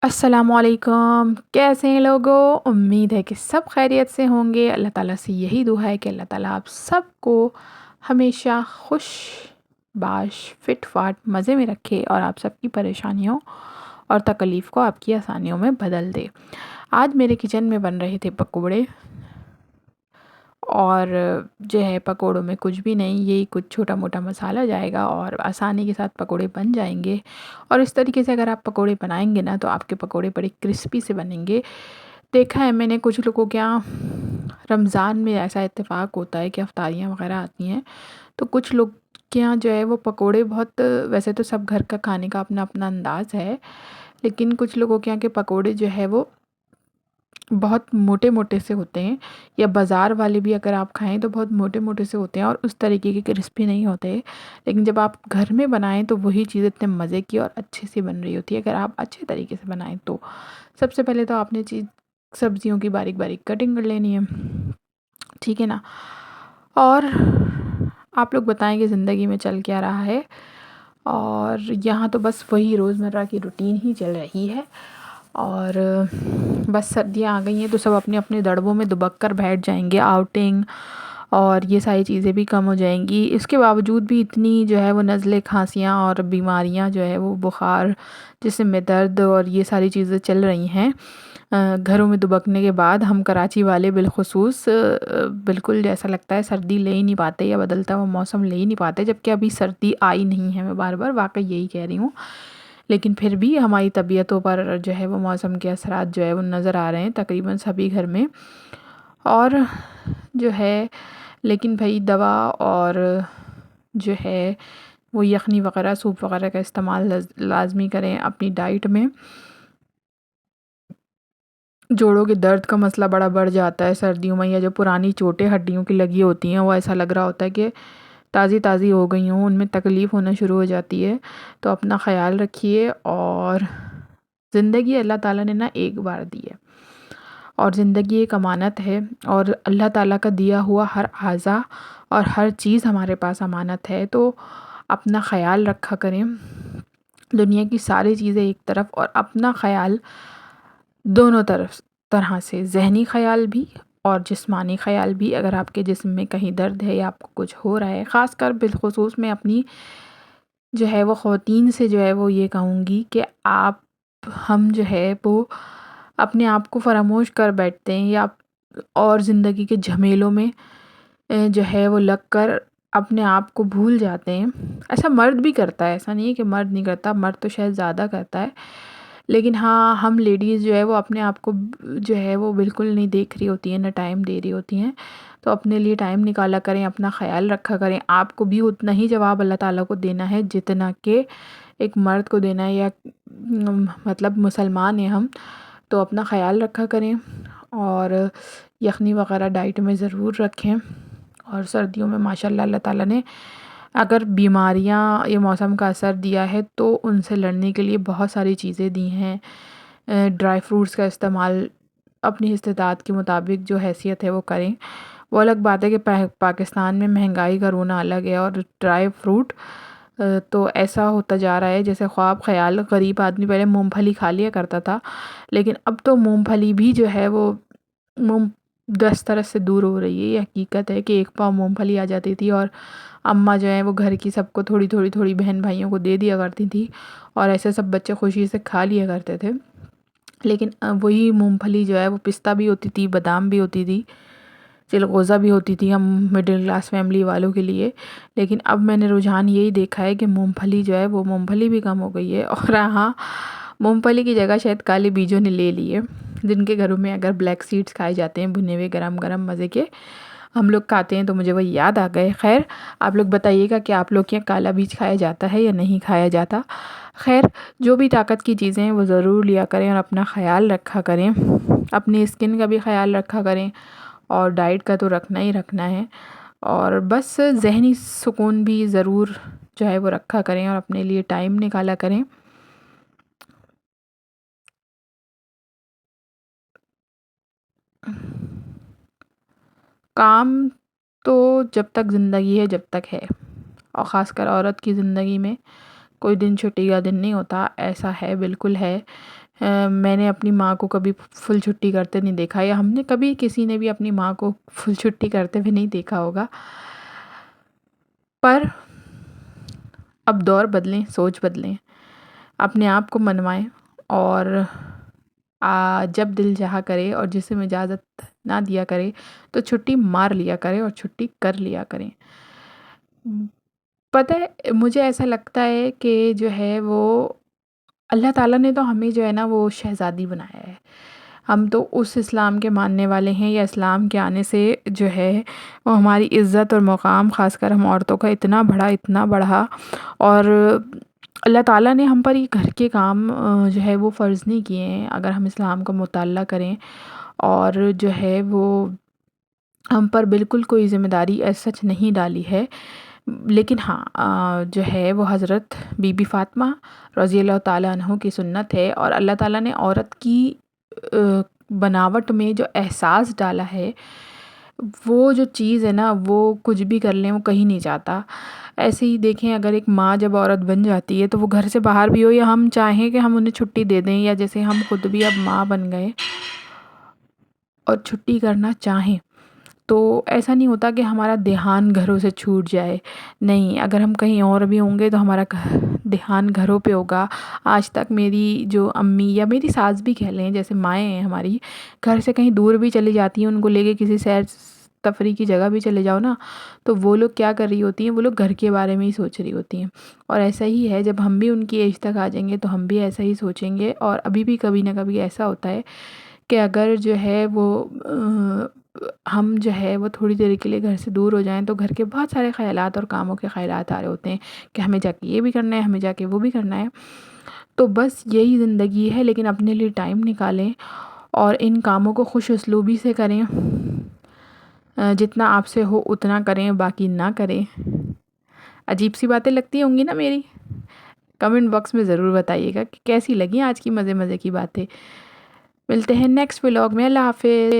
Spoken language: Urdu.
السلام علیکم، کیسے ہیں لوگوں؟ امید ہے کہ سب خیریت سے ہوں گے۔ اللہ تعالیٰ سے یہی دعا ہے کہ اللہ تعالیٰ آپ سب کو ہمیشہ خوش باش فٹ فاٹ مزے میں رکھے اور آپ سب کی پریشانیوں اور تکلیف کو آپ کی آسانیوں میں بدل دے۔ آج میرے کچن میں بن رہے تھے پکوڑے، اور جو ہے پکوڑوں میں کچھ بھی نہیں، یہی کچھ چھوٹا موٹا مسالہ جائے گا اور آسانی کے ساتھ پکوڑے بن جائیں گے۔ اور اس طریقے سے اگر آپ پکوڑے بنائیں گے نا تو آپ کے پکوڑے بڑے کرسپی سے بنیں گے۔ دیکھا ہے میں نے کچھ لوگوں کے یہاں رمضان میں ایسا اتفاق ہوتا ہے کہ افطاریاں وغیرہ آتی ہیں، تو کچھ لوگ کے یہاں جو ہے وہ پکوڑے بہت، ویسے تو سب گھر کا کھانے کا اپنا اپنا انداز ہے، لیکن کچھ لوگوں کے یہاں کے پکوڑے جو ہے وہ بہت موٹے موٹے سے ہوتے ہیں، یا بازار والے بھی اگر آپ کھائیں تو بہت موٹے موٹے سے ہوتے ہیں اور اس طریقے کے کرسپی نہیں ہوتے۔ لیکن جب آپ گھر میں بنائیں تو وہی چیز اتنے مزے کی اور اچھے سے بن رہی ہوتی ہے اگر آپ اچھے طریقے سے بنائیں تو۔ سب سے پہلے تو آپ نے سبزیوں کی باریک باریک کٹنگ کر لینی ہے، ٹھیک ہے نا؟ اور آپ لوگ بتائیں کہ زندگی میں چل کیا رہا ہے؟ اور یہاں تو بس وہی روزمرہ کی روٹین ہی چل رہی ہے، اور بس سردیاں آ گئی ہیں تو سب اپنے اپنے دڑبوں میں دبک کر بیٹھ جائیں گے، آؤٹنگ اور یہ ساری چیزیں بھی کم ہو جائیں گی۔ اس کے باوجود بھی اتنی جو ہے وہ نزلیں، کھانسیاں اور بیماریاں جو ہے وہ بخار، جسم میں درد اور یہ ساری چیزیں چل رہی ہیں گھروں میں دبکنے کے بعد۔ ہم کراچی والے بالخصوص بالکل جیسا لگتا ہے سردی لے ہی نہیں پاتے، یا بدلتا ہوا موسم لے ہی نہیں پاتے، جبکہ ابھی سردی آئی نہیں ہے، میں بار بار واقعی یہی کہہ رہی ہوں، لیکن پھر بھی ہماری طبیعتوں پر جو ہے وہ موسم کے اثرات جو ہے وہ نظر آ رہے ہیں تقریباً سبھی گھر میں۔ اور جو ہے لیکن بھائی دوا اور جو ہے وہ یخنی وغیرہ، سوپ وغیرہ کا استعمال لازمی کریں اپنی ڈائٹ میں۔ جوڑوں کے درد کا مسئلہ بڑا بڑھ جاتا ہے سردیوں میں، یا جو پرانی چوٹیں ہڈیوں کی لگی ہوتی ہیں وہ ایسا لگ رہا ہوتا ہے کہ تازی تازی ہو گئی ہوں، ان میں تکلیف ہونا شروع ہو جاتی ہے۔ تو اپنا خیال رکھیے، اور زندگی اللہ تعالیٰ نے نا ایک بار دی ہے، اور زندگی ایک امانت ہے، اور اللہ تعالیٰ کا دیا ہوا ہر اعضا اور ہر چیز ہمارے پاس امانت ہے، تو اپنا خیال رکھا کریں۔ دنیا کی ساری چیزیں ایک طرف، اور اپنا خیال دونوں طرح سے، ذہنی خیال بھی اور جسمانی خیال بھی۔ اگر آپ کے جسم میں کہیں درد ہے یا آپ کو کچھ ہو رہا ہے، خاص کر بالخصوص میں اپنی جو ہے وہ خواتین سے جو ہے وہ یہ کہوں گی کہ ہم جو ہے وہ اپنے آپ کو فراموش کر بیٹھتے ہیں، یا اور زندگی کے جھمیلوں میں جو ہے وہ لگ کر اپنے آپ کو بھول جاتے ہیں۔ ایسا مرد بھی کرتا ہے، ایسا نہیں ہے کہ مرد نہیں کرتا، مرد تو شاید زیادہ کرتا ہے، لیکن ہاں ہم لیڈیز جو ہے وہ اپنے آپ کو جو ہے وہ بالکل نہیں دیکھ رہی ہوتی ہیں، نہ ٹائم دے رہی ہوتی ہیں۔ تو اپنے لیے ٹائم نکالا کریں، اپنا خیال رکھا کریں۔ آپ کو بھی اتنا ہی جواب اللہ تعالیٰ کو دینا ہے جتنا کہ ایک مرد کو دینا ہے، یا مطلب مسلمان ہیں ہم، تو اپنا خیال رکھا کریں، اور یخنی وغیرہ ڈائٹ میں ضرور رکھیں۔ اور سردیوں میں ماشاءاللہ اللہ تعالیٰ نے اگر بیماریاں یہ موسم کا اثر دیا ہے تو ان سے لڑنے کے لیے بہت ساری چیزیں دی ہیں۔ ڈرائی فروٹس کا استعمال اپنی استطاعت کے مطابق جو حیثیت ہے وہ کریں۔ وہ الگ بات ہے کہ پاکستان میں مہنگائی کا رونا الگ ہے، اور ڈرائی فروٹ تو ایسا ہوتا جا رہا ہے جیسے خواب خیال۔ غریب آدمی پہلے مونگ پھلی کھا لیا کرتا تھا، لیکن اب تو مونگ پھلی بھی جو ہے وہ دسترس سے دور ہو رہی ہے۔ یہ حقیقت ہے کہ ایک پاؤ مونگ پھلی آ جاتی تھی، اور اماں جو ہیں وہ گھر کی سب کو تھوڑی تھوڑی تھوڑی بہن بھائیوں کو دے دیا کرتی تھی، اور ایسے سب بچے خوشی سے کھا لیا کرتے تھے۔ لیکن وہی مونگ پھلی جو ہے وہ پستہ بھی ہوتی تھی، بادام بھی ہوتی تھی، چلغوزہ بھی ہوتی تھی ہم مڈل کلاس فیملی والوں کے لیے۔ لیکن اب میں نے رجحان یہی دیکھا ہے کہ مونگ پھلی جو ہے وہ مونگ پھلی بھی کم ہو گئی ہے، اور ہاں مونگ پھلی کی جگہ شاید کالے بیجوں نے لے لی ہے، جن کے گھروں میں اگر بلیک سیڈز کھائے جاتے ہیں بھنے ہوئے گرم گرم مزے کے، ہم لوگ کھاتے ہیں تو مجھے وہ یاد آ گئے۔ خیر آپ لوگ بتائیے گا کہ آپ لوگ کے یہاں کالا بیج کھایا جاتا ہے یا نہیں کھایا جاتا۔ خیر جو بھی طاقت کی چیزیں ہیں وہ ضرور لیا کریں، اور اپنا خیال رکھا کریں، اپنی اسکن کا بھی خیال رکھا کریں، اور ڈائٹ کا تو رکھنا ہی رکھنا ہے، اور بس ذہنی سکون بھی ضرور جو ہے وہ رکھا کریں، اور اپنے لیے ٹائم نکالا کریں۔ کام تو جب تک زندگی ہے جب تک ہے، اور خاص کر عورت کی زندگی میں کوئی دن چھٹی کا دن نہیں ہوتا، ایسا ہے بالکل ہے۔ میں نے اپنی ماں کو کبھی فل چھٹی کرتے نہیں دیکھا، یا ہم نے کبھی کسی نے بھی اپنی ماں کو فل چھٹی کرتے ہوئے نہیں دیکھا ہوگا. پر اب دور بدلیں، سوچ بدلیں، اپنے آپ کو منوائیں، اور جب دل چاہا کرے اور جسم اجازت نہ دیا کرے تو چھٹی مار لیا کرے اور چھٹی کر لیا کریں. پتہ ہے مجھے ایسا لگتا ہے کہ جو ہے وہ اللہ تعالیٰ نے تو ہمیں جو ہے نا وہ شہزادی بنایا ہے. ہم تو اس اسلام کے ماننے والے ہیں، یا اسلام کے آنے سے جو ہے وہ ہماری عزت اور مقام خاص کر ہم عورتوں کا اتنا بڑھا. اور اللہ تعالیٰ نے ہم پر یہ گھر کے کام جو ہے وہ فرض نہیں کیے ہیں. اگر ہم اسلام کا مطالعہ کریں اور جو ہے وہ ہم پر بالکل کوئی ذمہ داری ایز سچ نہیں ڈالی ہے. لیکن ہاں جو ہے وہ حضرت بی بی فاطمہ رضی اللہ تعالیٰ عنہ کی سنت ہے، اور اللہ تعالیٰ نے عورت کی بناوٹ میں جو احساس ڈالا ہے، وہ جو چیز ہے نا وہ کچھ بھی کر لیں وہ کہیں نہیں جاتا. ایسے ہی دیکھیں، اگر ایک ماں جب عورت بن جاتی ہے تو وہ گھر سے باہر بھی ہو، یا ہم چاہیں کہ ہم انہیں چھٹی دے دیں، یا جیسے ہم خود بھی اب ماں بن گئے اور چھٹی کرنا چاہیں تو ایسا نہیں ہوتا کہ ہمارا دھیان گھروں سے چھوٹ جائے. نہیں، اگر ہم کہیں اور بھی ہوں گے تو ہمارا دھیان گھروں پہ ہوگا. آج تک میری جو امی یا میری ساس بھی کہہ لیں، جیسے مائیں ہیں ہماری، گھر سے کہیں دور بھی چلی جاتی ہیں، ان کو لے کے کسی سیر تفریح کی جگہ بھی چلے جاؤ نا، تو وہ لوگ کیا کر رہی ہوتی ہیں، وہ لوگ گھر کے بارے میں ہی سوچ رہی ہوتی ہیں. اور ایسا ہی ہے، جب ہم بھی ان کی ایج تک آ جائیں گے تو ہم بھی ایسا ہی سوچیں گے. اور ابھی بھی کبھی نہ کبھی ایسا ہوتا ہے کہ اگر جو ہے وہ ہم جو ہے وہ تھوڑی دیر کے لیے گھر سے دور ہو جائیں تو گھر کے بہت سارے خیالات اور کاموں کے خیالات آ رہے ہوتے ہیں کہ ہمیں جا کے یہ بھی کرنا ہے، ہمیں جا کے وہ بھی کرنا ہے. تو بس یہی زندگی ہے، لیکن اپنے لیے ٹائم نکالیں اور ان کاموں کو خوش اسلوبی سے کریں. جتنا آپ سے ہو اتنا کریں، باقی نہ کریں. عجیب سی باتیں لگتی ہوں گی نا میری؟ کمنٹ باکس میں ضرور بتائیے گا کہ کیسی لگیں آج کی مزے مزے کی باتیں. ملتے ہیں نیکسٹ ولاگ میں. اللہ حافظ.